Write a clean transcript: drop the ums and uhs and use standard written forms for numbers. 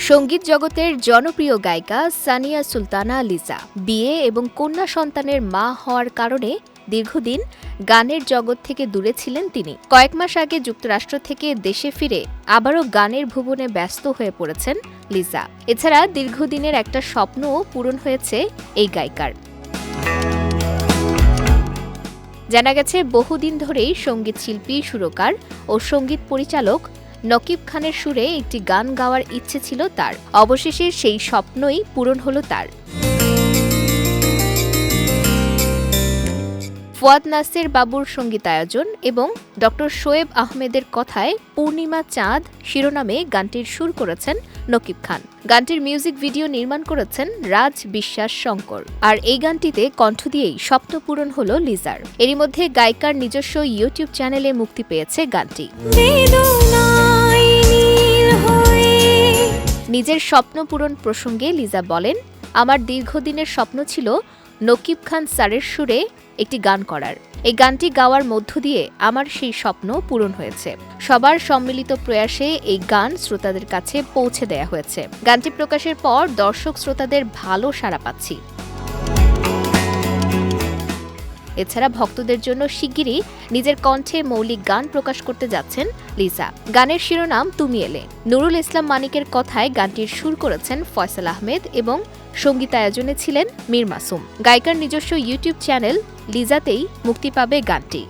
সঙ্গীত জগতের জনপ্রিয় গায়িকা সানিয়া সুলতানা লিজা বিয়ে এবং কন্যা সন্তানের মা হওয়ার কারণে দীর্ঘদিন গানের জগৎ থেকে দূরে ছিলেন তিনি। কয়েক মাস আগে যুক্তরাষ্ট্র থেকে দেশে ফিরে আবারও গানের ভুবনে ব্যস্ত হয়ে পড়েছেন লিজা। এছাড়া দীর্ঘদিনের একটা স্বপ্নও পূরণ হয়েছে এই গায়িকার। জানা গেছে, বহুদিন ধরেই সঙ্গীত শিল্পী, সুরকার ও সঙ্গীত পরিচালক নকিব খানের সুরে একটি গান গাওয়ার ইচ্ছে ছিল তার। অবশেষে সেই স্বপ্নই পূরণ হলো তার। ফুয়াদ নাসের বাবুর সঙ্গীতায়োজন এবং ড. শোয়েব আহমেদের কথায় পূর্ণিমা চাঁদ শিরোনামে গানটির সুর করেছেন নকিব খান। গানটির মিউজিক ভিডিও নির্মাণ করেছেন রাজ বিশ্বাস শঙ্কর। আর এই গানটিতে কণ্ঠ দিয়েই স্বপ্ন পূরণ হলো লিজার। এরই মধ্যে গায়িকার নিজস্ব ইউটিউব চ্যানেলে মুক্তি পেয়েছে গানটি। নিজের স্বপ্ন পূরণ প্রসঙ্গে লিজা বলেন, আমার দীর্ঘদিনের স্বপ্ন ছিল নকিব খান স্যারের সুরে একটি গান করার। এই গানটি গাওয়ার মধ্য দিয়ে আমার সেই স্বপ্ন পূরণ হয়েছে। সবার সম্মিলিত প্রয়াসে এই গান শ্রোতাদের কাছে পৌঁছে দেয়া হয়েছে। গানটি প্রকাশের পর দর্শক শ্রোতাদের ভালো সাড়া পাচ্ছি। এছাড়া ভক্তদের জন্য শিগগিরই নিজের কণ্ঠে মৌলিক গান প্রকাশ করতে যাচ্ছেন লিজা। গানের শিরোনাম তুমি এলে। নুরুল ইসলাম মানিকের কথায় গানটির সুর করেছেন ফয়সাল আহমেদ এবং সঙ্গীতায়োজনে ছিলেন মীর মাসুম। গায়িকার নিজস্ব ইউটিউব চ্যানেল লিজাতেই মুক্তি পাবে গানটি।